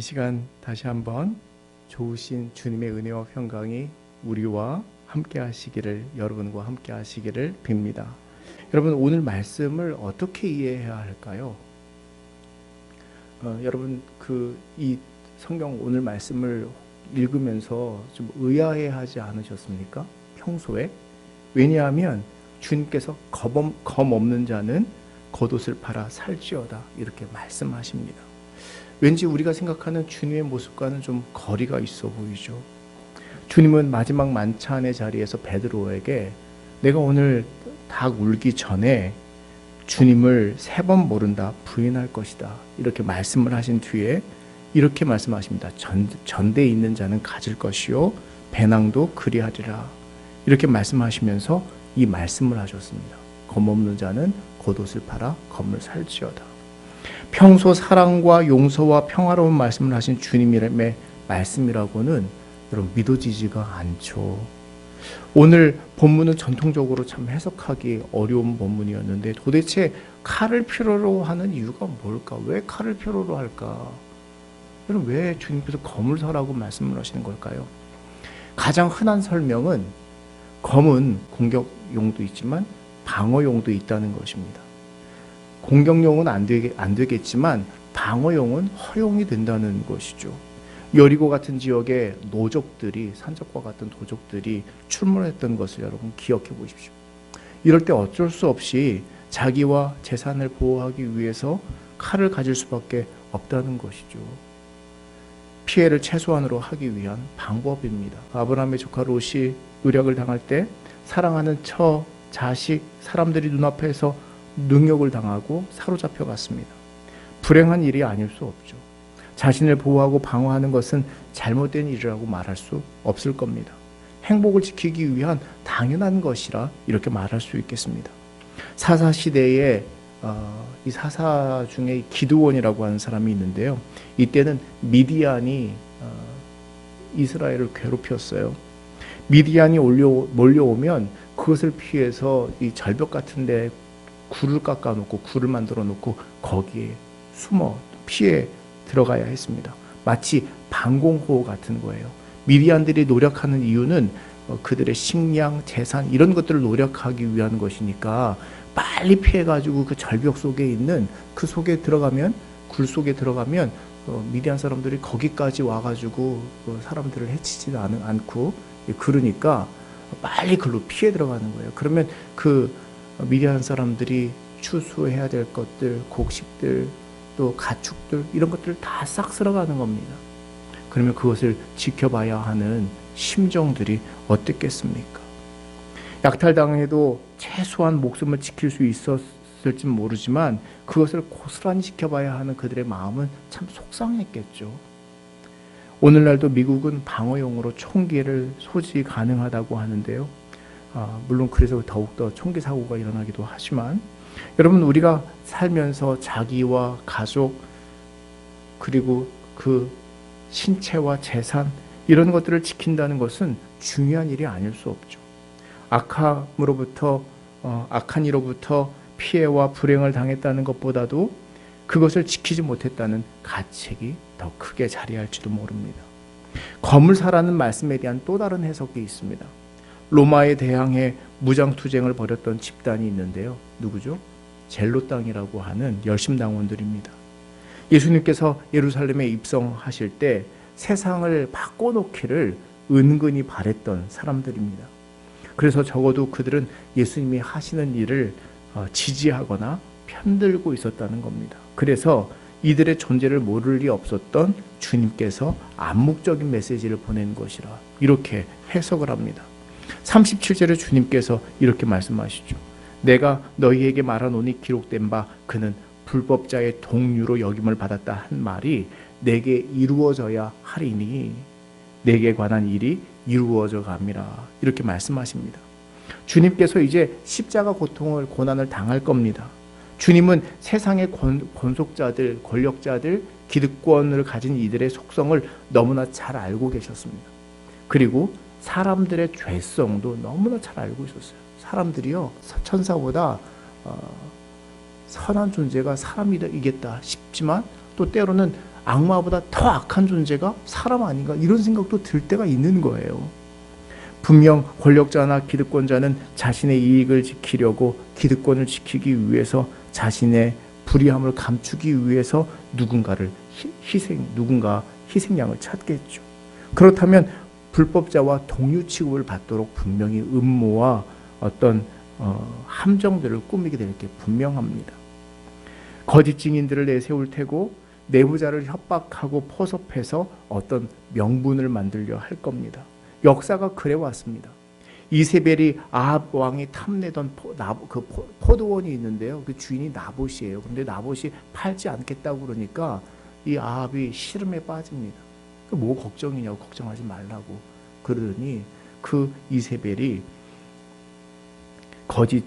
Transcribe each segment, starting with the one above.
시간 다시 한번 좋으신 주님의 은혜와 평강이 우리와 함께 하시기를, 여러분과 함께 하시기를 빕니다. 여러분, 오늘 말씀을 어떻게 이해해야 할까요? 여러분, 이 성경 오늘 말씀을 읽으면서 좀 의아해하지 않으셨습니까? 평소에? 왜냐하면 주님께서 검 없는 자는 겉옷을 팔아 살지어다, 이렇게 말씀하십니다. 왠지 우리가 생각하는 주님의 모습과는 좀 거리가 있어 보이죠. 주님은 마지막 만찬의 자리에서 베드로에게 내가 오늘 닭 울기 전에 주님을 3번 모른다, 부인할 것이다, 이렇게 말씀을 하신 뒤에 이렇게 말씀하십니다. 전대에 있는 자는 가질 것이요 배낭도 그리하리라, 이렇게 말씀하시면서 이 말씀을 하셨습니다. 검 없는 자는 겉옷을 팔아 검을 살지어다. 평소 사랑과 용서와 평화로운 말씀을 하신 주님의 말씀이라고는 여러분 믿어지지가 않죠. 오늘 본문은 전통적으로 참 해석하기 어려운 본문이었는데 도대체 칼을 필요로 하는 이유가 뭘까? 왜 칼을 필요로 할까? 여러분, 왜 주님께서 검을 사라고 말씀을 하시는 걸까요? 가장 흔한 설명은 검은 공격용도 있지만 방어용도 있다는 것입니다. 공격용은 안 되겠지만 방어용은 허용이 된다는 것이죠. 여리고 같은 지역에 노적들이, 산적과 같은 도적들이 출몰했던 것을 여러분 기억해 보십시오. 이럴 때 어쩔 수 없이 자기와 재산을 보호하기 위해서 칼을 가질 수밖에 없다는 것이죠. 피해를 최소한으로 하기 위한 방법입니다. 아브라함의 조카 롯이 노력을 당할 때 사랑하는 처, 자식, 사람들이 눈앞에서 능욕을 당하고 사로잡혀 갔습니다. 불행한 일이 아닐 수 없죠. 자신을 보호하고 방어하는 것은 잘못된 일이라고 말할 수 없을 겁니다. 행복을 지키기 위한 당연한 것이라 이렇게 말할 수 있겠습니다. 사사시대에 이 사사 중에 기드온이라고 하는 사람이 있는데요. 이때는 미디안이 이스라엘을 괴롭혔어요. 미디안이 몰려오면 그것을 피해서 이 절벽 같은 데 굴을 깎아놓고 굴을 만들어 놓고 거기에 숨어 피해 들어가야 했습니다. 마치 방공호 같은 거예요. 미디안들이 노력하는 이유는 그들의 식량, 재산 이런 것들을 노력하기 위한 것이니까 빨리 피해가지고 그 절벽 속에 있는 그 속에 들어가면, 굴 속에 들어가면 미디안 사람들이 거기까지 와가지고 사람들을 해치지도 않고, 그러니까 빨리 글로 피해 들어가는 거예요. 그러면 미디안 사람들이 추수해야 될 것들, 곡식들, 또 가축들 이런 것들을 다 싹 쓸어가는 겁니다. 그러면 그것을 지켜봐야 하는 심정들이 어땠겠습니까? 약탈당해도 최소한 목숨을 지킬 수 있었을지 모르지만 그것을 고스란히 지켜봐야 하는 그들의 마음은 참 속상했겠죠. 오늘날도 미국은 방어용으로 총기를 소지 가능하다고 하는데요. 물론 그래서 더욱더 총기 사고가 일어나기도 하지만, 여러분, 우리가 살면서 자기와 가족 그리고 그 신체와 재산 이런 것들을 지킨다는 것은 중요한 일이 아닐 수 없죠. 악한 이로부터 피해와 불행을 당했다는 것보다도 그것을 지키지 못했다는 가책이 더 크게 자리할지도 모릅니다. 검을 사라는 말씀에 대한 또 다른 해석이 있습니다. 로마에 대항해 무장투쟁을 벌였던 집단이 있는데요. 누구죠? 젤로 땅이라고 하는 열심당원들입니다. 예수님께서 예루살렘에 입성하실 때 세상을 바꿔놓기를 은근히 바랬던 사람들입니다. 그래서 적어도 그들은 예수님이 하시는 일을 지지하거나 편들고 있었다는 겁니다. 그래서 이들의 존재를 모를 리 없었던 주님께서 암묵적인 메시지를 보낸 것이라 이렇게 해석을 합니다. 37절에 주님께서 이렇게 말씀하시죠. 내가 너희에게 말하노니 기록된 바 그는 불법자의 동류로 여김을 받았다 한 말이 내게 이루어져야 하리니 내게 관한 일이 이루어져 갑니다. 이렇게 말씀하십니다. 주님께서 이제 십자가 고난을 당할 겁니다. 주님은 세상의 권속자들, 권력자들, 기득권을 가진 이들의 속성을 너무나 잘 알고 계셨습니다. 그리고 사람들의 죄성도 너무나 잘 알고 있었어요. 사람들이요, 천사보다 선한 존재가 사람이겠다 싶지만 또 때로는 악마보다 더 악한 존재가 사람 아닌가 이런 생각도 들 때가 있는 거예요. 분명 권력자나 기득권자는 자신의 이익을 지키려고 기득권을 지키기 위해서 자신의 불의함을 감추기 위해서 누군가 희생양을 찾겠죠. 그렇다면 불법자와 동류 취급을 받도록 분명히 음모와 어떤 함정들을 꾸미게 될 게 분명합니다. 거짓 증인들을 내세울 테고 내부자를 협박하고 포섭해서 어떤 명분을 만들려 할 겁니다. 역사가 그래 왔습니다. 이세벨이 아합 왕이 탐내던 포도원이 있는데요. 그 주인이 나봇이에요. 그런데 나봇이 팔지 않겠다고 그러니까 이 아합이 시름에 빠집니다. 뭐 걱정이냐고, 걱정하지 말라고 그러더니 그 이세벨이 거짓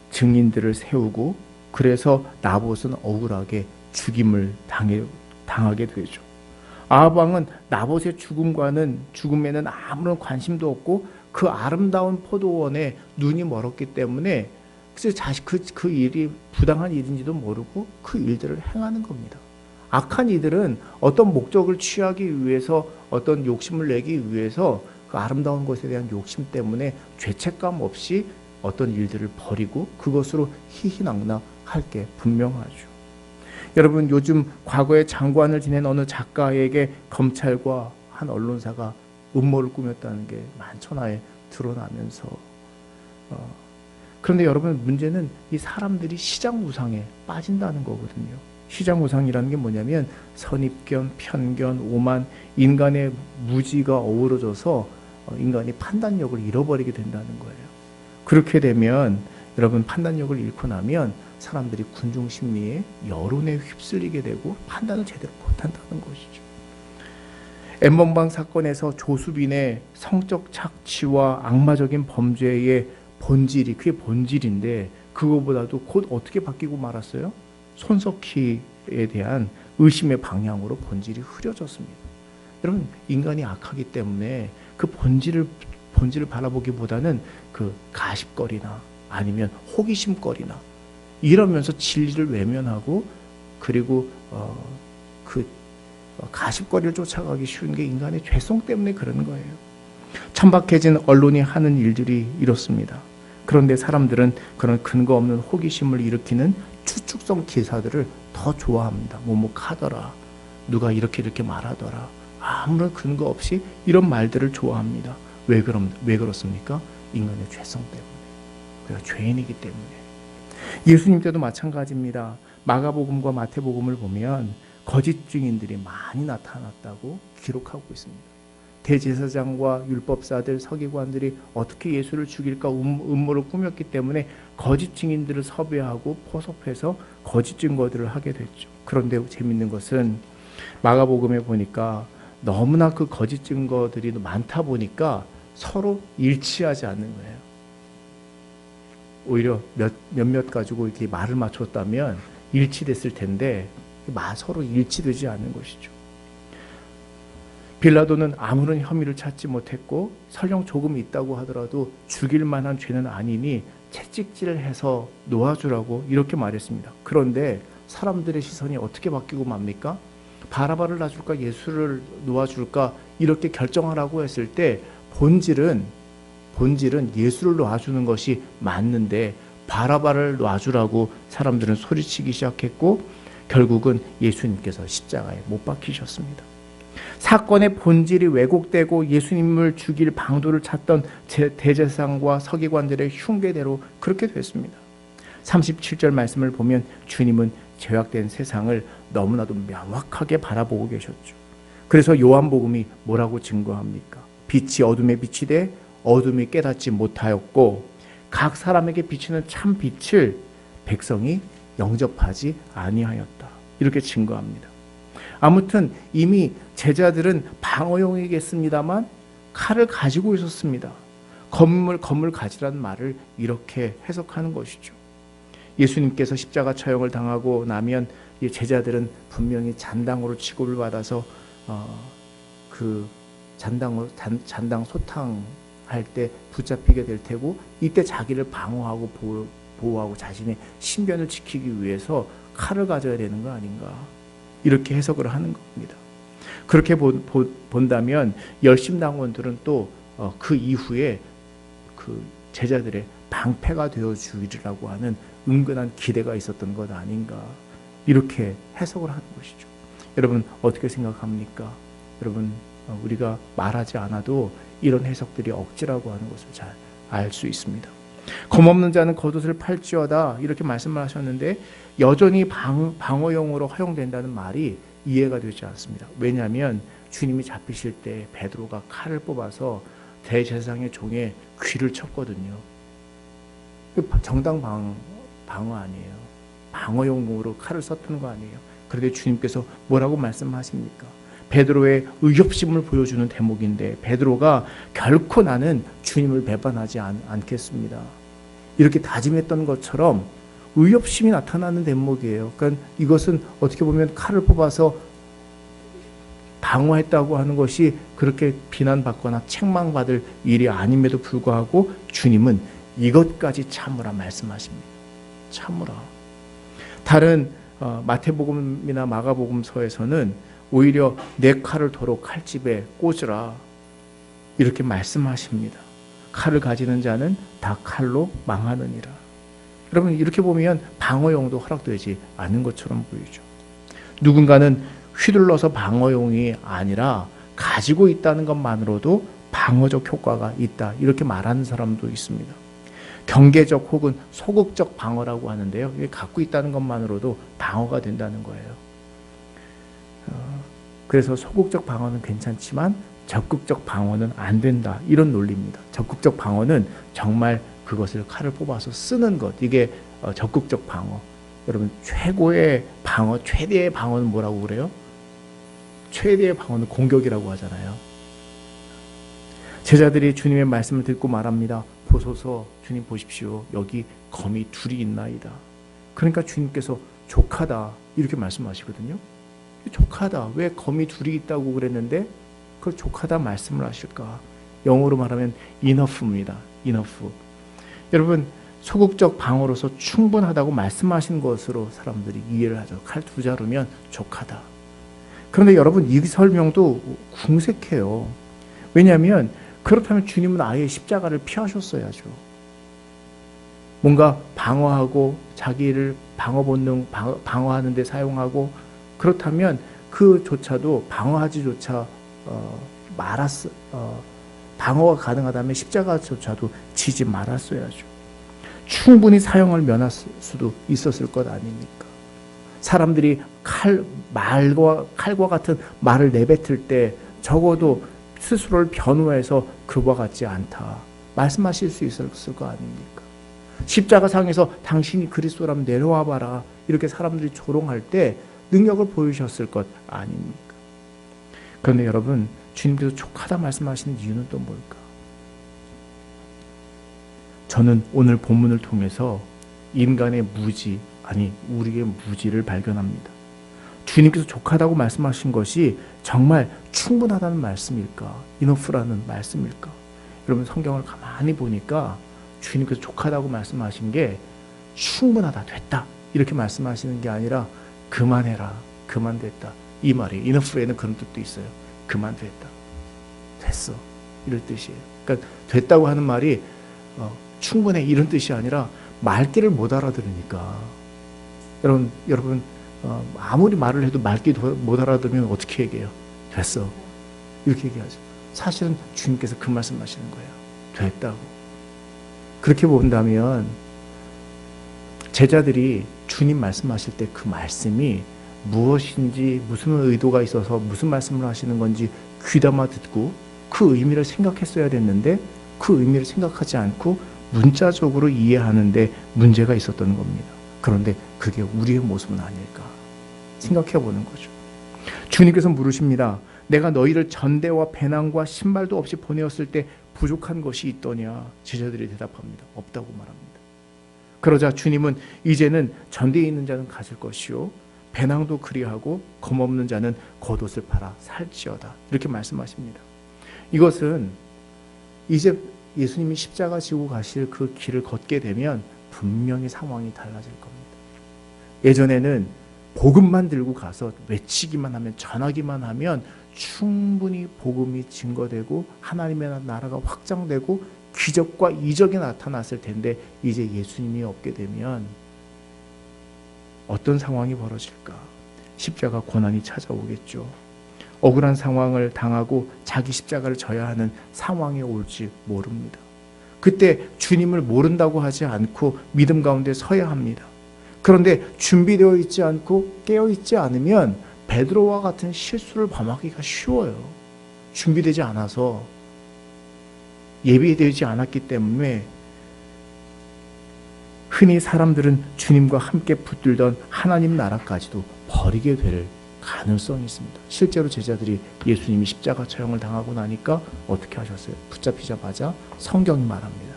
증인들을 세우고 그래서 나봇은 억울하게 죽임을 당하게 되죠. 아합 왕은 나봇의 죽음에는 아무런 관심도 없고 그 아름다운 포도원에 눈이 멀었기 때문에 그 일이 부당한 일인지도 모르고 그 일들을 행하는 겁니다. 악한 이들은 어떤 목적을 취하기 위해서 어떤 욕심을 내기 위해서 그 아름다운 것에 대한 욕심 때문에 죄책감 없이 어떤 일들을 벌이고 그것으로 희희낙낙할 게 분명하죠. 여러분, 요즘 과거에 장관을 지낸 어느 작가에게 검찰과 한 언론사가 음모를 꾸몄다는 게 만천하에 드러나면서 그런데 여러분, 문제는 이 사람들이 시장 우상에 빠진다는 거거든요. 시장 우상이라는 게 뭐냐면 선입견, 편견, 오만, 인간의 무지가 어우러져서 인간이 판단력을 잃어버리게 된다는 거예요. 그렇게 되면 여러분, 판단력을 잃고 나면 사람들이 군중 심리에 여론에 휩쓸리게 되고 판단을 제대로 못한다는 것이죠. 엠번방 사건에서 조수빈의 성적 착취와 악마적인 범죄의 본질이 그게 본질인데 그거보다도 곧 어떻게 바뀌고 말았어요? 손석희에 대한 의심의 방향으로 본질이 흐려졌습니다. 여러분, 인간이 악하기 때문에 그 본질을 바라보기보다는 그 가십거리나 아니면 호기심거리나 이러면서 진리를 외면하고 그리고 그 가십거리를 쫓아가기 쉬운 게 인간의 죄성 때문에 그런 거예요. 천박해진 언론이 하는 일들이 이렇습니다. 그런데 사람들은 그런 근거 없는 호기심을 일으키는 추측성 기사들을 더 좋아합니다. 뭐뭐 하더라, 누가 이렇게 말하더라, 아무런 근거 없이 이런 말들을 좋아합니다. 왜 그렇습니까? 인간의 죄성 때문에. 우리가 죄인이기 때문에. 예수님 때도 마찬가지입니다. 마가복음과 마태복음을 보면 거짓 증인들이 많이 나타났다고 기록하고 있습니다. 대제사장과 율법사들, 서기관들이 어떻게 예수를 죽일까 음모를 꾸몄기 때문에 거짓 증인들을 섭외하고 포섭해서 거짓 증거들을 하게 됐죠. 그런데 재밌는 것은 마가복음에 보니까 너무나 그 거짓 증거들이 많다 보니까 서로 일치하지 않는 거예요. 오히려 몇몇 가지고 이렇게 말을 맞췄다면 일치됐을 텐데 서로 일치되지 않는 것이죠. 빌라도는 아무런 혐의를 찾지 못했고 설령 조금 있다고 하더라도 죽일 만한 죄는 아니니 채찍질을 해서 놓아주라고 이렇게 말했습니다. 그런데 사람들의 시선이 어떻게 바뀌고 맙니까? 바라바를 놔줄까 예수를 놓아줄까 이렇게 결정하라고 했을 때 본질은 예수를 놔주는 것이 맞는데 바라바를 놔주라고 사람들은 소리치기 시작했고 결국은 예수님께서 십자가에 못 박히셨습니다. 사건의 본질이 왜곡되고 예수님을 죽일 방도를 찾던 대제사장과 서기관들의 흉계대로 그렇게 됐습니다. 37절 말씀을 보면 주님은 죄악된 세상을 너무나도 명확하게 바라보고 계셨죠. 그래서 요한복음이 뭐라고 증거합니까? 빛이 어둠에 비치되 어둠이 깨닫지 못하였고 각 사람에게 비치는 참 빛을 백성이 영접하지 아니하였다. 이렇게 증거합니다. 아무튼 이미 제자들은 방어용이겠습니다만 칼을 가지고 있었습니다. 검을 가지라는 말을 이렇게 해석하는 것이죠. 예수님께서 십자가 처형을 당하고 나면 제자들은 분명히 잔당으로 취급을 받아서 그 잔당 소탕할 때 붙잡히게 될 테고 이때 자기를 방어하고 보호하고 자신의 신변을 지키기 위해서 칼을 가져야 되는 거 아닌가. 이렇게 해석을 하는 겁니다. 그렇게 본다면 열심당원들은 또 그 이후에 그 제자들의 방패가 되어 주리라고 하는 은근한 기대가 있었던 것 아닌가, 이렇게 해석을 하는 것이죠. 여러분 어떻게 생각합니까? 여러분 우리가 말하지 않아도 이런 해석들이 억지라고 하는 것을 잘 알 수 있습니다. 검없는 자는 겉옷을 팔지어다 이렇게 말씀을 하셨는데 여전히 방어용으로 허용된다는 말이 이해가 되지 않습니다. 왜냐하면 주님이 잡히실 때 베드로가 칼을 뽑아서 대제사장의 종의 귀를 쳤거든요. 정당 방어 아니에요. 방어용으로 칼을 썼던 거 아니에요. 그런데 주님께서 뭐라고 말씀하십니까? 베드로의 의협심을 보여주는 대목인데 베드로가 결코 나는 주님을 배반하지 않겠습니다, 이렇게 다짐했던 것처럼 의협심이 나타나는 대목이에요. 그러니까 이것은 어떻게 보면 칼을 뽑아서 방어했다고 하는 것이 그렇게 비난받거나 책망받을 일이 아님에도 불구하고 주님은 이것까지 참으라 말씀하십니다. 참으라. 다른 마태복음이나 마가복음서에서는 오히려 내 칼을 도로 칼집에 꽂으라 이렇게 말씀하십니다. 칼을 가지는 자는 다 칼로 망하느니라. 여러분 이렇게 보면 방어용도 허락되지 않은 것처럼 보이죠. 누군가는 휘둘러서 방어용이 아니라 가지고 있다는 것만으로도 방어적 효과가 있다 이렇게 말하는 사람도 있습니다. 경계적 혹은 소극적 방어라고 하는데요, 이게 갖고 있다는 것만으로도 방어가 된다는 거예요. 그래서 소극적 방어는 괜찮지만 적극적 방어는 안 된다 이런 논리입니다. 적극적 방어는 정말 그것을 칼을 뽑아서 쓰는 것, 이게 적극적 방어. 여러분 최고의 방어, 최대의 방어는 뭐라고 그래요? 최대의 방어는 공격이라고 하잖아요. 제자들이 주님의 말씀을 듣고 말합니다. 보소서, 주님 보십시오, 여기 검이 둘이 있나이다. 그러니까 주님께서 족하다 이렇게 말씀하시거든요. 족하다, 왜 검이 둘이 있다고 그랬는데 그걸 족하다 말씀을 하실까? 영어로 말하면 enough입니다. enough. 여러분 소극적 방어로서 충분하다고 말씀하신 것으로 사람들이 이해를 하죠. 칼 두 자루면 족하다. 그런데 여러분 이 설명도 궁색해요. 왜냐하면 그렇다면 주님은 아예 십자가를 피하셨어야죠. 뭔가 방어하고 자기를 방어 본능 방어하는 데 사용하고, 그렇다면 그조차도 방어하지조차 방어가 가능하다면 십자가조차도 지지 말았어야죠. 충분히 사형을 면할 수도 있었을 것 아닙니까? 사람들이 칼과 같은 말을 내뱉을 때 적어도 스스로를 변호해서 그와 같지 않다 말씀하실 수 있었을 거 아닙니까? 십자가상에서 당신이 그리스도라면 내려와 봐라 이렇게 사람들이 조롱할 때 능력을 보이셨을 것 아닙니까? 그런데 여러분 주님께서 족하다 말씀하시는 이유는 또 뭘까? 저는 오늘 본문을 통해서 인간의 무지, 아니 우리의 무지를 발견합니다. 주님께서 족하다고 말씀하신 것이 정말 충분하다는 말씀일까? 이너프라는 말씀일까? 여러분 성경을 가만히 보니까 주님께서 족하다고 말씀하신 게 충분하다, 됐다 이렇게 말씀하시는 게 아니라 그만해라, 그만됐다 이 말이에요. 이너프에는 그런 뜻도 있어요. 그만됐다, 됐어 이런 뜻이에요. 그러니까 됐다고 하는 말이 충분해 이런 뜻이 아니라 말귀를 못 알아들으니까 여러분 아무리 말을 해도 말귀 못 알아들으면 어떻게 얘기해요? 됐어 이렇게 얘기하죠. 사실은 주님께서 그 말씀하시는 거예요. 됐다고. 그렇게 본다면 제자들이 주님 말씀하실 때 그 말씀이 무엇인지 무슨 의도가 있어서 무슨 말씀을 하시는 건지 귀담아 듣고 그 의미를 생각했어야 됐는데 그 의미를 생각하지 않고 문자적으로 이해하는데 문제가 있었던 겁니다. 그런데 그게 우리의 모습은 아닐까 생각해 보는 거죠. 주님께서 물으십니다. 내가 너희를 전대와 배낭과 신발도 없이 보내었을 때 부족한 것이 있더냐? 제자들이 대답합니다. 없다고 말합니다. 그러자 주님은 이제는 전대에 있는 자는 가질 것이요 배낭도 그리하고 검없는 자는 겉옷을 팔아 살지어다 이렇게 말씀하십니다. 이것은 이제 예수님이 십자가 지고 가실 그 길을 걷게 되면 분명히 상황이 달라질 겁니다. 예전에는 복음만 들고 가서 외치기만 하면, 전하기만 하면 충분히 복음이 증거되고 하나님의 나라가 확장되고 기적과 이적이 나타났을 텐데, 이제 예수님이 없게 되면 어떤 상황이 벌어질까? 십자가 고난이 찾아오겠죠. 억울한 상황을 당하고 자기 십자가를 져야 하는 상황이 올지 모릅니다. 그때 주님을 모른다고 하지 않고 믿음 가운데 서야 합니다. 그런데 준비되어 있지 않고 깨어있지 않으면 베드로와 같은 실수를 범하기가 쉬워요. 준비되지 않아서, 예비되지 않았기 때문에 흔히 사람들은 주님과 함께 붙들던 하나님 나라까지도 버리게 될 가능성이 있습니다. 실제로 제자들이 예수님이 십자가 처형을 당하고 나니까 어떻게 하셨어요? 붙잡히자마자, 성경이 말합니다,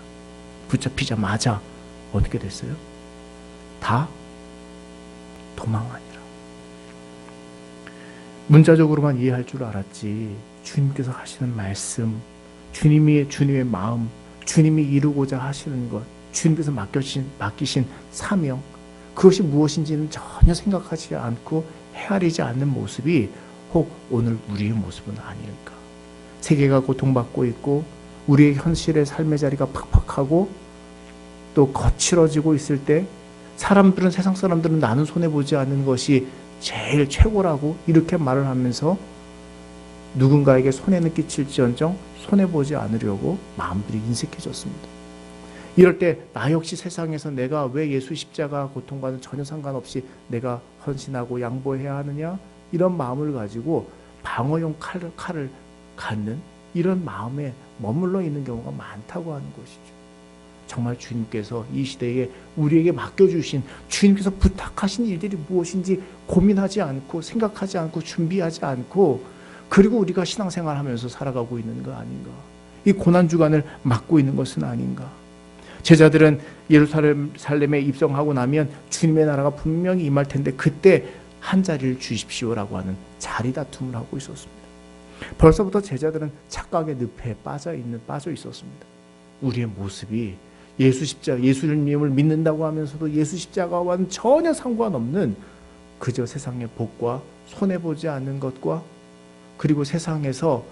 붙잡히자마자 어떻게 됐어요? 다 도망하니라. 문자적으로만 이해할 줄 알았지, 주님께서 하시는 말씀, 주님의 마음, 주님이 이루고자 하시는 것, 주님께서 맡기신 사명, 그것이 무엇인지는 전혀 생각하지 않고 헤아리지 않는 모습이 혹 오늘 우리의 모습은 아닐까. 세계가 고통받고 있고 우리의 현실의 삶의 자리가 팍팍하고 또 거칠어지고 있을 때, 세상 사람들은 나는 손해보지 않는 것이 제일 최고라고 이렇게 말을 하면서 누군가에게 손해는 끼칠지언정 손해보지 않으려고 마음들이 인색해졌습니다. 이럴 때 나 역시 세상에서 내가 왜 예수 십자가 고통과는 전혀 상관없이 내가 헌신하고 양보해야 하느냐, 이런 마음을 가지고 방어용 칼을 갖는 이런 마음에 머물러 있는 경우가 많다고 하는 것이죠. 정말 주님께서 이 시대에 우리에게 맡겨주신, 주님께서 부탁하신 일들이 무엇인지 고민하지 않고 생각하지 않고 준비하지 않고, 그리고 우리가 신앙생활하면서 살아가고 있는 거 아닌가. 이 고난주간을 맞고 있는 것은 아닌가. 제자들은 예루살렘에 입성하고 나면 주님의 나라가 분명히 임할 텐데 그때 한 자리를 주십시오라고 하는 자리 다툼을 하고 있었습니다. 벌써부터 제자들은 착각의 늪에 빠져 있었습니다. 우리의 모습이 예수님을 믿는다고 하면서도 예수 십자가와는 전혀 상관없는 그저 세상의 복과 손해보지 않는 것과, 그리고 세상에서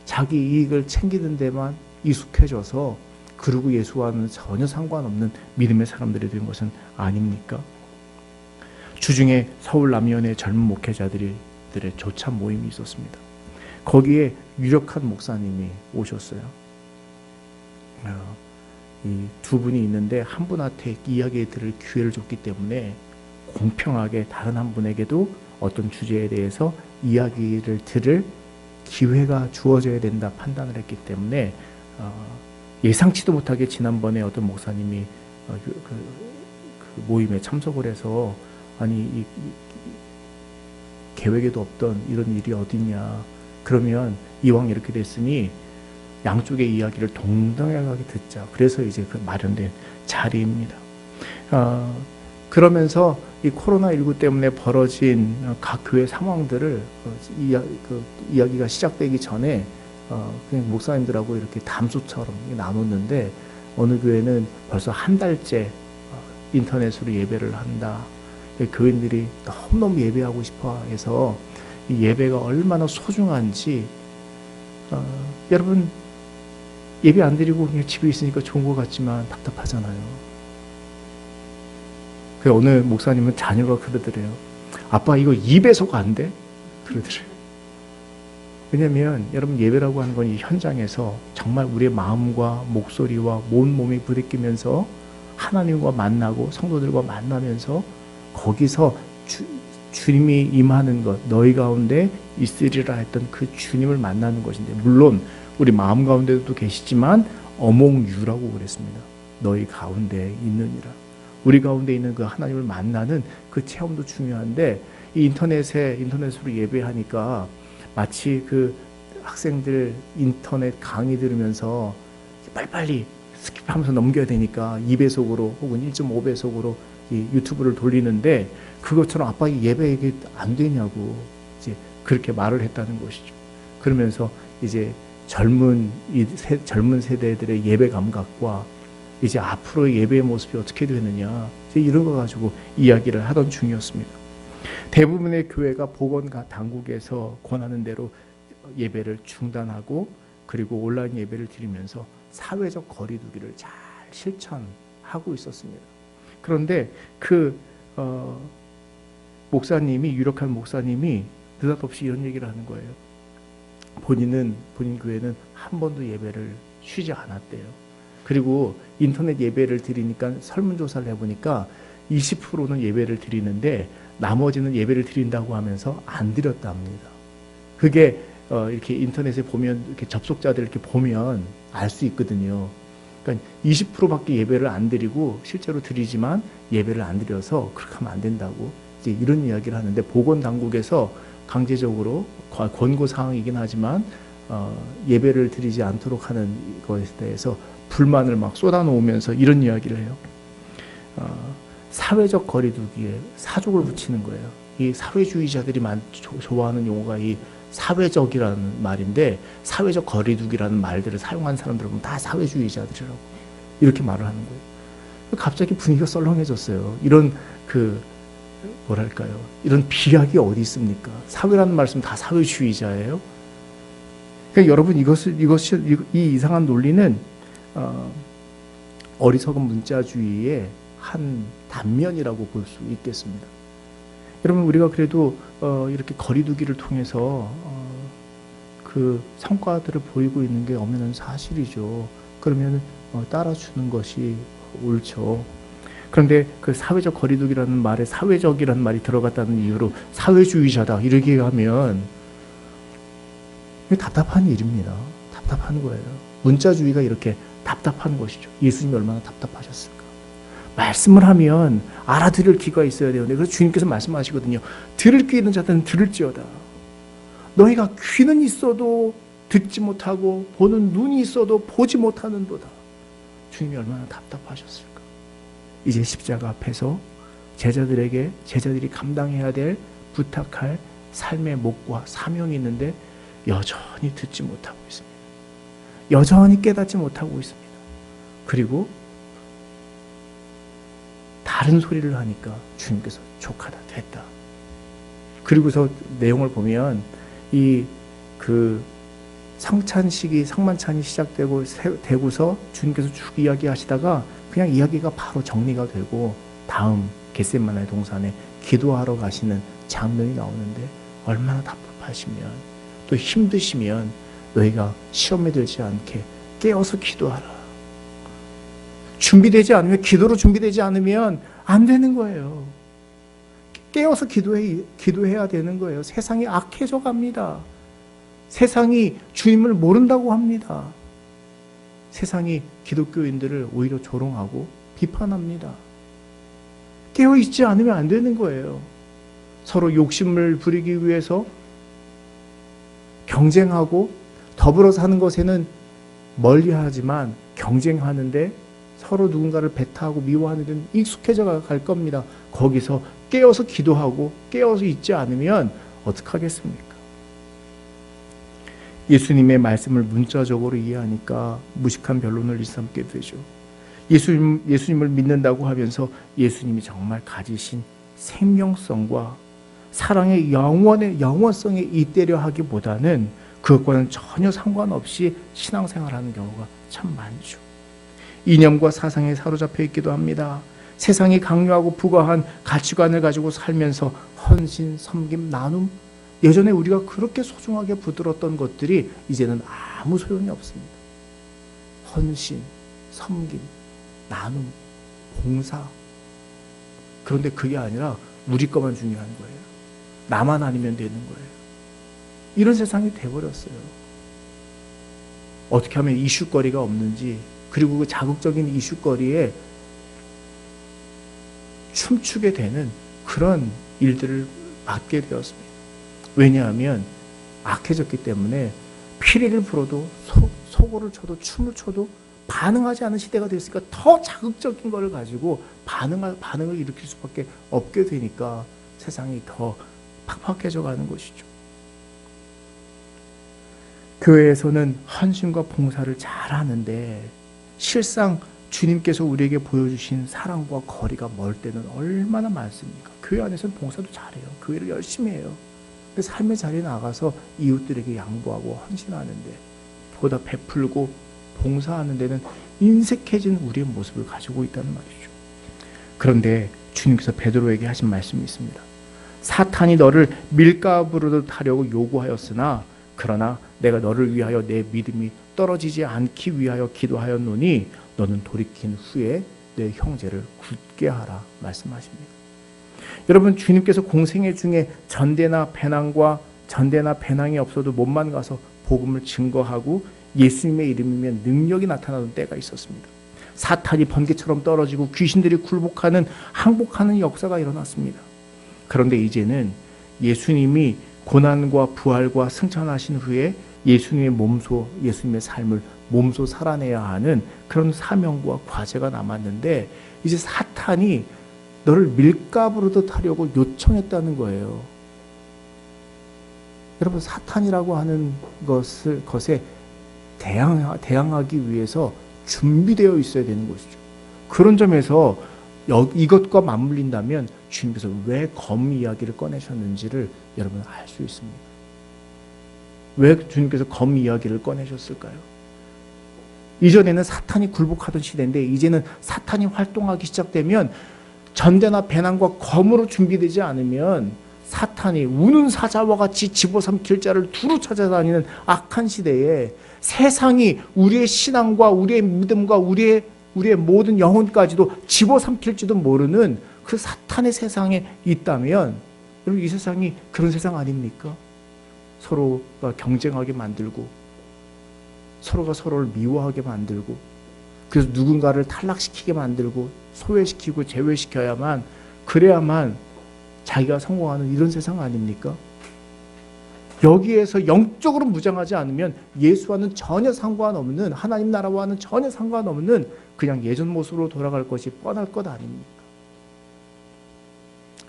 자기 이익을 챙기는 데만 익숙해져서, 그리고 예수와는 전혀 상관없는 믿음의 사람들이 된 것은 아닙니까? 주중에 서울 남연의 젊은 목회자들의 조차 모임이 있었습니다. 거기에 유력한 목사님이 오셨어요. 이 두 분이 있는데 한 분한테 이야기 들을 기회를 줬기 때문에 공평하게 다른 한 분에게도 어떤 주제에 대해서 이야기를 들을 기회가 주어져야 된다 판단을 했기 때문에 예상치도 못하게 지난번에 어떤 목사님이 그 모임에 참석을 해서, 아니 이 계획에도 없던 이런 일이 어딨냐, 그러면 이왕 이렇게 됐으니 양쪽의 이야기를 동등하게 듣자. 그래서 이제 그 마련된 자리입니다. 그러면서 이 코로나19 때문에 벌어진 각 교회 상황들을 이야기가 시작되기 전에 그냥 목사님들하고 이렇게 담소처럼 나눴는데, 어느 교회는 벌써 한 달째 인터넷으로 예배를 한다. 교인들이 너무너무 예배하고 싶어 해서 이 예배가 얼마나 소중한지, 여러분 예배 안 드리고 그냥 집에 있으니까 좋은 것 같지만 답답하잖아요. 그 어느 목사님은 자녀가 그러더래요. 아빠 이거 2배속 안 돼? 그러더래요. 왜냐하면 여러분 예배라고 하는 건 이 현장에서 정말 우리의 마음과 목소리와 몸이 부대끼면서 하나님과 만나고 성도들과 만나면서 거기서 주님이 임하는 것, 너희 가운데 있으리라 했던 그 주님을 만나는 것인데, 물론 우리 마음 가운데도 계시지만 among you라고 그랬습니다. 너희 가운데 있느니라. 우리 가운데 있는 그 하나님을 만나는 그 체험도 중요한데, 이 인터넷으로 예배하니까 마치 그 학생들 인터넷 강의 들으면서 빨리빨리 스킵하면서 넘겨야 되니까 2배속으로 혹은 1.5배속으로 이 유튜브를 돌리는데, 그것처럼 아빠 이 예배 이게 안 되냐고 이제 그렇게 말을 했다는 것이죠. 그러면서 이제 젊은 세대들의 예배 감각과 이제 앞으로 예배의 모습이 어떻게 되느냐, 이제 이런 거 가지고 이야기를 하던 중이었습니다. 대부분의 교회가 보건 당국에서 권하는 대로 예배를 중단하고 그리고 온라인 예배를 드리면서 사회적 거리두기를 잘 실천하고 있었습니다. 그런데 목사님이, 유력한 목사님이 느닷없이 이런 얘기를 하는 거예요. 본인 교회는 한 번도 예배를 쉬지 않았대요. 그리고 인터넷 예배를 드리니까 설문조사를 해보니까 20%는 예배를 드리는데 나머지는 예배를 드린다고 하면서 안 드렸답니다. 그게 이렇게 인터넷에 보면 이렇게 접속자들 이렇게 보면 알 수 있거든요. 그러니까 20%밖에 예배를 안 드리고 실제로 드리지만 예배를 안 드려서 그렇게 하면 안 된다고 이제 이런 이야기를 하는데, 보건당국에서 강제적으로 권고 사항이긴 하지만 예배를 드리지 않도록 하는 것에 대해서 불만을 막 쏟아놓으면서 이런 이야기를 해요. 사회적 거리두기에 사족을 붙이는 거예요. 이 사회주의자들이 좋아하는 용어가 이 사회적이라는 말인데, 사회적 거리두기라는 말들을 사용한 사람들을 보면 다 사회주의자들이라고 이렇게 말을 하는 거예요. 갑자기 분위기가 썰렁해졌어요. 이런 뭐랄까요, 이런 비약이 어디 있습니까? 사회라는 말씀 다 사회주의자예요. 그러니까 여러분, 이 이상한 논리는 어리석은 문자주의의 한 단면이라고 볼 수 있겠습니다. 여러분, 우리가 그래도 이렇게 거리두기를 통해서 그 성과들을 보이고 있는 게 엄연한 사실이죠. 그러면 따라주는 것이 옳죠. 그런데 그 사회적 거리두기라는 말에 사회적이라는 말이 들어갔다는 이유로 사회주의자다 이렇게 하면 답답한 일입니다. 답답한 거예요. 문자주의가 이렇게 답답한 것이죠. 예수님이 얼마나 답답하셨을까. 말씀을 하면 알아들을 귀가 있어야 되는데, 그래서 주님께서 말씀하시거든요. 들을 귀 있는 자들은 들을지어다. 너희가 귀는 있어도 듣지 못하고 보는 눈이 있어도 보지 못하는도다. 주님이 얼마나 답답하셨을까. 이제 십자가 앞에서 제자들이 감당해야 될, 부탁할 삶의 몫과 사명이 있는데 여전히 듣지 못하고 있습니다. 여전히 깨닫지 못하고 있습니다. 그리고 다른 소리를 하니까 주님께서 족하다, 됐다. 그리고서 내용을 보면 상만찬이 시작되고서 주님께서 쭉 이야기하시다가 그냥 이야기가 바로 정리가 되고 다음 겟세마네 동산에 기도하러 가시는 장면이 나오는데, 얼마나 답답하시면 또 힘드시면 너희가 시험에 들지 않게 깨어서 기도하라. 기도로 준비되지 않으면 안 되는 거예요. 깨어서 기도해야 되는 거예요. 세상이 악해져 갑니다. 세상이 주님을 모른다고 합니다. 세상이 기독교인들을 오히려 조롱하고 비판합니다. 깨어있지 않으면 안 되는 거예요. 서로 욕심을 부리기 위해서 경쟁하고 더불어 사는 것에는 멀리하지만 경쟁하는데 서로 누군가를 배타하고 미워하는 데는 익숙해져 갈 겁니다. 거기서 깨어서 기도하고 깨어서 있지 않으면 어떡하겠습니까? 예수님의 말씀을 문자적으로 이해하니까 무식한 변론을 일삼게 되죠. 예수님을 믿는다고 하면서 예수님이 정말 가지신 생명성과 사랑의 영원성에 잇대려 하기보다는 그것과는 전혀 상관없이 신앙생활하는 경우가 참 많죠. 이념과 사상에 사로잡혀 있기도 합니다. 세상이 강요하고 부과한 가치관을 가지고 살면서 헌신, 섬김, 나눔, 예전에 우리가 그렇게 소중하게 붙들었던 것들이 이제는 아무 소용이 없습니다. 헌신, 섬김, 나눔, 봉사. 그런데 그게 아니라 우리 것만 중요한 거예요. 나만 아니면 되는 거예요. 이런 세상이 돼버렸어요. 어떻게 하면 이슈거리가 없는지, 그리고 그 자극적인 이슈거리에 춤추게 되는 그런 일들을 맡게 되었습니다. 왜냐하면 악해졌기 때문에 피리를 불어도 소고를 쳐도 춤을 춰도 반응하지 않은 시대가 됐으니까 더 자극적인 것을 가지고 반응을 일으킬 수밖에 없게 되니까 세상이 더 팍팍해져 가는 것이죠. 교회에서는 헌신과 봉사를 잘 하는데 실상 주님께서 우리에게 보여주신 사랑과 거리가 멀 때는 얼마나 많습니까? 교회 안에서는 봉사도 잘해요. 교회를 열심히 해요. 근데 삶의 자리에 나가서 이웃들에게 양보하고 헌신하는데, 보다 베풀고 봉사하는 데는 인색해진 우리의 모습을 가지고 있다는 말이죠. 그런데 주님께서 베드로에게 하신 말씀이 있습니다. 사탄이 너를 밀가부르듯 하려고 요구하였으나 그러나 내가 너를 위하여 내 믿음이 떨어지지 않기 위하여 기도하였노니 너는 돌이킨 후에 내 형제를 굳게 하라 말씀하십니다. 여러분, 주님께서 공생애 중에 전대나 배낭이 없어도 몸만 가서 복음을 증거하고 예수님의 이름이면 능력이 나타나던 때가 있었습니다. 사탄이 번개처럼 떨어지고 귀신들이 항복하는 역사가 일어났습니다. 그런데 이제는 예수님이 고난과 부활과 승천하신 후에 예수님의 삶을 몸소 살아내야 하는 그런 사명과 과제가 남았는데, 이제 사탄이 너를 밀가부르듯 하려고 요청했다는 거예요. 여러분, 사탄이라고 하는 것에 대항하기 위해서 준비되어 있어야 되는 것이죠. 그런 점에서 이것과 맞물린다면 주님께서 왜 검 이야기를 꺼내셨는지를 여러분 알 수 있습니다. 왜 주님께서 검 이야기를 꺼내셨을까요? 이전에는 사탄이 굴복하던 시대인데 이제는 사탄이 활동하기 시작되면 전대나 배낭과 검으로 준비되지 않으면 사탄이 우는 사자와 같이 집어삼킬 자를 두루 찾아다니는 악한 시대에 세상이 우리의 신앙과 우리의 믿음과 우리의 모든 영혼까지도 집어삼킬지도 모르는 그 사탄의 세상에 있다면, 여러분, 이 세상이 그런 세상 아닙니까? 서로가 경쟁하게 만들고 서로가 서로를 미워하게 만들고, 그래서 누군가를 탈락시키게 만들고 소외시키고 그래야만 자기가 성공하는 이런 세상 아닙니까? 여기에서 영적으로 무장하지 않으면 예수와는 전혀 상관없는, 하나님 나라와는 전혀 상관없는 그냥 예전 모습으로 돌아갈 것이 뻔할 것 아닙니까?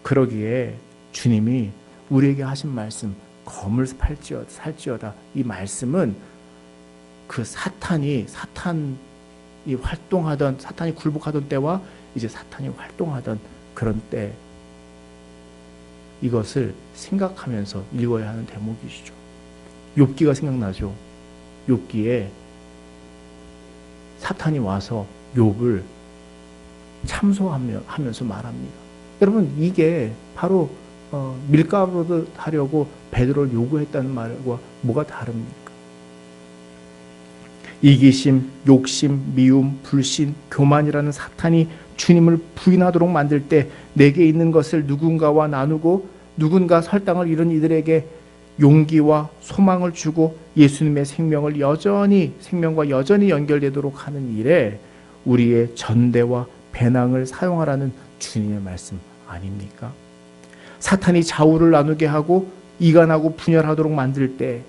그러기에 주님이 우리에게 하신 말씀, 검을 살지어다, 이 말씀은 그 사탄이 굴복하던 때와 이제 사탄이 활동하던 그런 때, 이것을 생각하면서 읽어야 하는 대목이시죠. 욥기가 생각나죠. 욥기에 사탄이 와서 욥을 참소하면서 말합니다. 여러분, 이게 바로 밀가부르듯 하려고 베드로를 요구했다는 말과 뭐가 다릅니까? 이기심, 욕심, 미움, 불신, 교만이라는 사탄이 주님을 부인하도록 만들 때 내게 있는 것을 누군가와 나누고 누군가 설당을 잃은 이들에게 용기와 소망을 주고 예수님의 생명과 여전히 연결되도록 하는 일에 우리의 전대와 배낭을 사용하라는 주님의 말씀 아닙니까? 사탄이 좌우를 나누게 하고 이간하고 분열하도록 만들 때,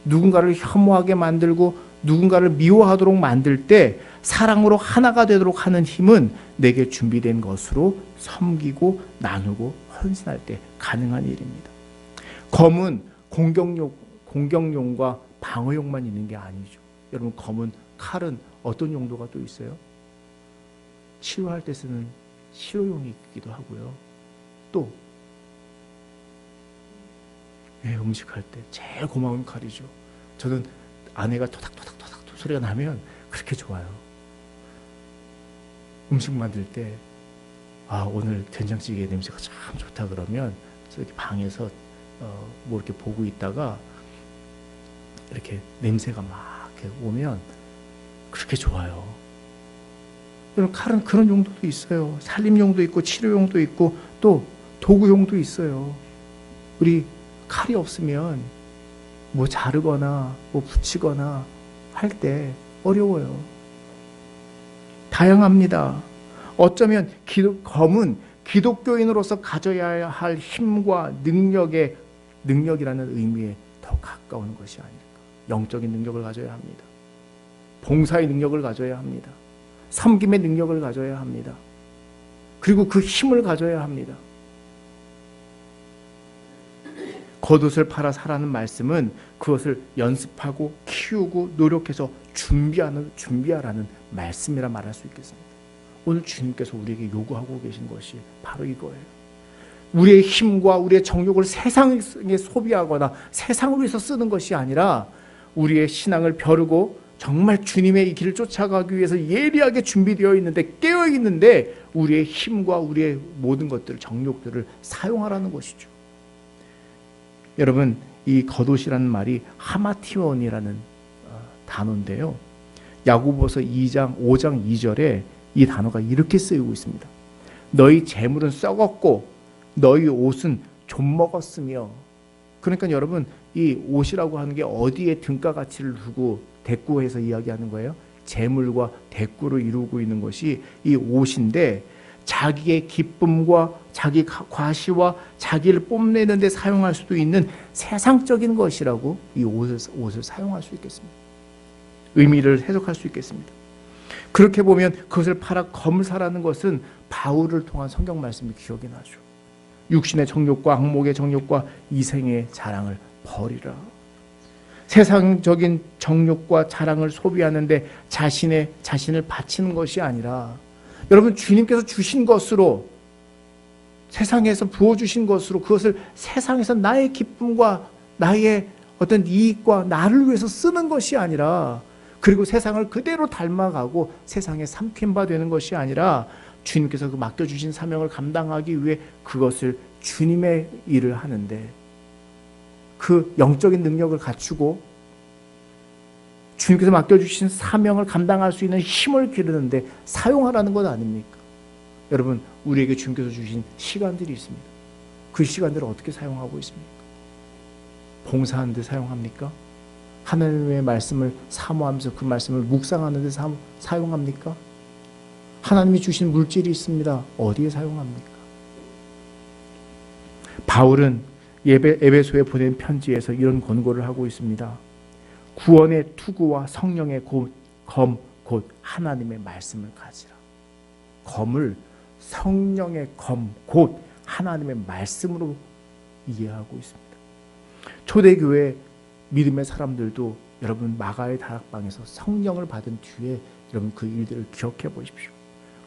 누군가를 혐오하게 만들고 누군가를 미워하도록 만들 때 사랑으로 하나가 되도록 하는 힘은 내게 준비된 것으로 섬기고 나누고 헌신할 때 가능한 일입니다. 검은 공격용과 방어용만 있는 게 아니죠. 여러분, 칼은 어떤 용도가 또 있어요? 치료할 때 쓰는 치료용이 있기도 하고요. 또 음식할 때 제일 고마운 칼이죠. 저는 아내가 토닥토닥 소리가 나면 그렇게 좋아요. 음식 만들 때 오늘 된장찌개 냄새가 참 좋다 그러면 이렇게 방에서 뭐 이렇게 보고 있다가 이렇게 냄새가 막 이렇게 오면 그렇게 좋아요. 여러분, 칼은 그런 용도도 있어요. 살림용도 있고 치료용도 있고 또 도구용도 있어요. 우리 칼이 없으면 뭐 자르거나 뭐 붙이거나 할 때 어려워요. 다양합니다. 어쩌면 검은 기독교인으로서 가져야 할 힘과 능력이라는 의미에 더 가까운 것이 아닐까. 영적인 능력을 가져야 합니다. 봉사의 능력을 가져야 합니다. 섬김의 능력을 가져야 합니다. 그리고 그 힘을 가져야 합니다. 겉옷을 팔아 사라는 말씀은 그것을 연습하고 키우고 노력해서 준비하라는 말씀이라 말할 수 있겠습니다. 오늘 주님께서 우리에게 요구하고 계신 것이 바로 이거예요. 우리의 힘과 우리의 정욕을 세상에 소비하거나 세상을 위해서 쓰는 것이 아니라 우리의 신앙을 벼르고 정말 주님의 이 길을 쫓아가기 위해서 예리하게 준비되어 있는데, 깨어 있는데 우리의 힘과 우리의 모든 것들을, 정욕들을 사용하라는 것이죠. 여러분, 이 겉옷이라는 말이 하마티온이라는 단어인데요, 야고보서 5장 2절에 이 단어가 이렇게 쓰이고 있습니다. 너희 재물은 썩었고 너희 옷은 좀먹었으며. 그러니까 여러분, 이 옷이라고 하는 게 어디에 등가 가치를 두고 대꾸해서 이야기하는 거예요? 재물과 대꾸를 이루고 있는 것이 이 옷인데, 자기의 기쁨과 자기 과시와 자기를 뽐내는 데 사용할 수도 있는 세상적인 것이라고 이 옷을 사용할 수 있겠습니다. 의미를 해석할 수 있겠습니다. 그렇게 보면 그것을 팔아 검을 사라는 것은 바울을 통한 성경 말씀이 기억이 나죠. 육신의 정욕과 악목의 정욕과 이생의 자랑을 버리라. 세상적인 정욕과 자랑을 소비하는데 자신을 바치는 것이 아니라, 여러분, 주님께서 주신 것으로, 세상에서 부어주신 것으로 그것을 세상에서 나의 기쁨과 나의 어떤 이익과 나를 위해서 쓰는 것이 아니라, 그리고 세상을 그대로 닮아가고 세상에 삼킨 바 되는 것이 아니라, 주님께서 그 맡겨주신 사명을 감당하기 위해 그것을 주님의 일을 하는데, 그 영적인 능력을 갖추고 주님께서 맡겨주신 사명을 감당할 수 있는 힘을 기르는데 사용하라는 것 아닙니까? 여러분, 우리에게 주님께서 주신 시간들이 있습니다. 그 시간들을 어떻게 사용하고 있습니까? 봉사하는 데 사용합니까? 하나님의 말씀을 사모하면서 그 말씀을 묵상하는 데 사용합니까? 하나님이 주신 물질이 있습니다. 어디에 사용합니까? 바울은 에베소에 보낸 편지에서 이런 권고를 하고 있습니다. 구원의 투구와 성령의 검, 곧 하나님의 말씀을 가지라. 검을 성령의 검, 곧 하나님의 말씀으로 이해하고 있습니다. 초대교회 믿음의 사람들도 여러분, 마가의 다락방에서 성령을 받은 뒤에 여러분 그 일들을 기억해 보십시오.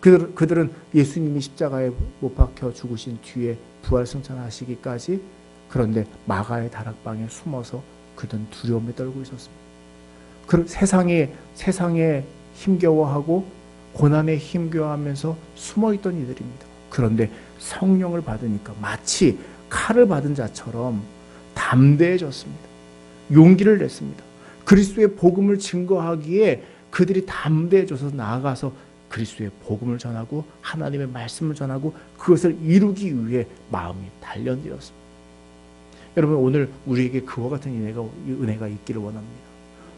그들은 예수님이 십자가에 못 박혀 죽으신 뒤에 부활승천하시기까지, 그런데 마가의 다락방에 숨어서 그들은 두려움에 떨고 있었습니다. 세상에 힘겨워하고 고난에 힘겨워하면서 숨어있던 이들입니다. 그런데 성령을 받으니까 마치 칼을 받은 자처럼 담대해졌습니다. 용기를 냈습니다. 그리스도의 복음을 증거하기에 그들이 담대해져서 나아가서 그리스도의 복음을 전하고 하나님의 말씀을 전하고 그것을 이루기 위해 마음이 단련되었습니다. 여러분, 오늘 우리에게 그와 같은 은혜가 있기를 원합니다.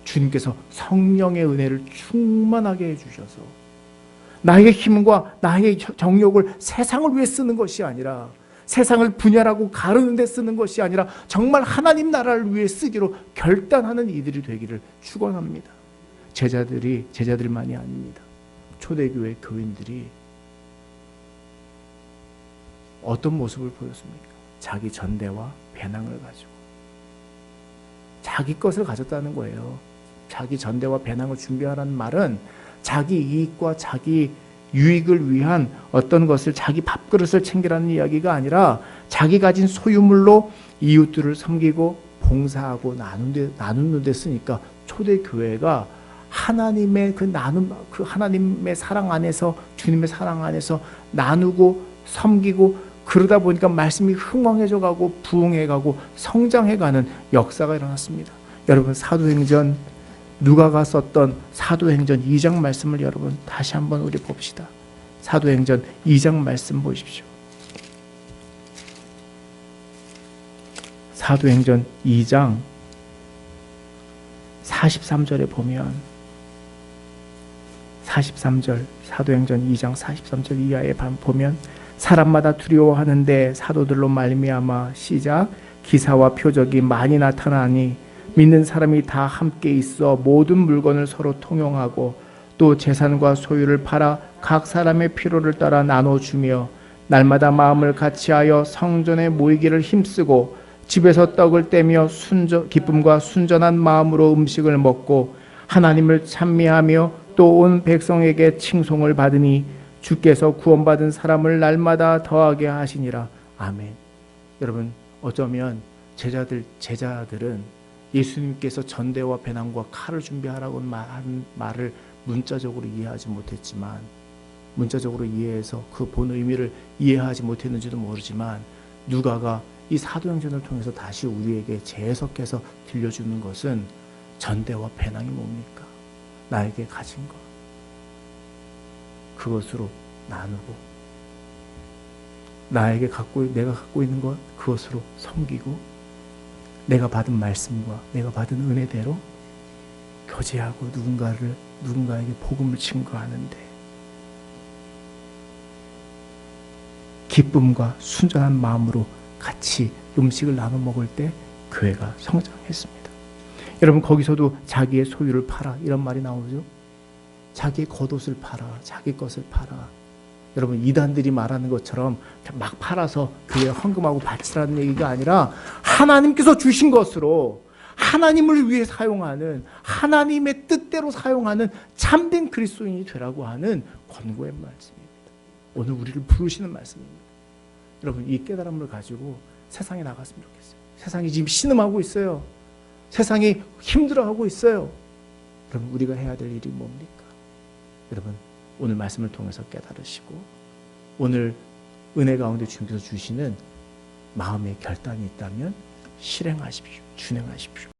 주님께서 성령의 은혜를 충만하게 해주셔서 나의 힘과 나의 정욕을 세상을 위해 쓰는 것이 아니라, 세상을 분열하고 가르는 데 쓰는 것이 아니라 정말 하나님 나라를 위해 쓰기로 결단하는 이들이 되기를 축원합니다. 제자들만이 아닙니다. 초대교회 교인들이 어떤 모습을 보였습니까? 자기 전대와 배낭을 가지고 자기 것을 가졌다는 거예요. 자기 전대와 배낭을 준비하라는 말은 자기 이익과 자기 유익을 위한 어떤 것을, 자기 밥그릇을 챙기라는 이야기가 아니라 자기 가진 소유물로 이웃들을 섬기고 봉사하고 나누는 데 쓰니까 초대교회가 하나님의 그 하나님의 사랑 안에서, 주님의 사랑 안에서 나누고 섬기고, 그러다 보니까 말씀이 흥왕해져 가고 부흥해 가고 성장해 가는 역사가 일어났습니다. 여러분, 사도행전, 누가가 썼던 사도행전 2장 말씀을 여러분 다시 한번 우리 봅시다. 사도행전 2장 말씀 보십시오. 사도행전 2장 43절에 보면, 43절, 사도행전 2장 43절 이하에 보면, 사람마다 두려워하는데 사도들로 말미암아 시작 기사와 표적이 많이 나타나니 믿는 사람이 다 함께 있어 모든 물건을 서로 통용하고 또 재산과 소유를 팔아 각 사람의 필요를 따라 나눠주며 날마다 마음을 같이하여 성전에 모이기를 힘쓰고 집에서 떡을 떼며 기쁨과 순전한 마음으로 음식을 먹고 하나님을 찬미하며 또 온 백성에게 칭송을 받으니 주께서 구원받은 사람을 날마다 더하게 하시니라. 아멘. 여러분, 어쩌면 제자들은 예수님께서 전대와 배낭과 칼을 준비하라고 한 말을 문자적으로 이해하지 못했지만, 문자적으로 이해해서 그 본 의미를 이해하지 못했는지도 모르지만, 누가가 이 사도행전을 통해서 다시 우리에게 재해석해서 들려주는 것은 전대와 배낭이 뭡니까? 나에게 가진 것, 그것으로 나누고, 내가 갖고 있는 것, 그것으로 섬기고, 내가 받은 말씀과 내가 받은 은혜대로 교제하고 누군가에게 복음을 증거하는데, 기쁨과 순전한 마음으로 같이 음식을 나눠 먹을 때 교회가 성장했습니다. 여러분, 거기서도 자기의 소유를 팔아, 이런 말이 나오죠. 자기의 겉옷을 팔아, 자기 것을 팔아. 여러분, 이단들이 말하는 것처럼 막 팔아서 교회에 헌금하고 바치라는 얘기가 아니라 하나님께서 주신 것으로 하나님을 위해 사용하는, 하나님의 뜻대로 사용하는 참된 그리스도인이 되라고 하는 권고의 말씀입니다. 오늘 우리를 부르시는 말씀입니다. 여러분, 이 깨달음을 가지고 세상에 나갔으면 좋겠어요. 세상이 지금 신음하고 있어요. 세상이 힘들어하고 있어요. 여러분, 우리가 해야 될 일이 뭡니까? 여러분, 오늘 말씀을 통해서 깨달으시고 오늘 은혜 가운데 주님께서 주시는 마음의 결단이 있다면 실행하십시오. 준행하십시오.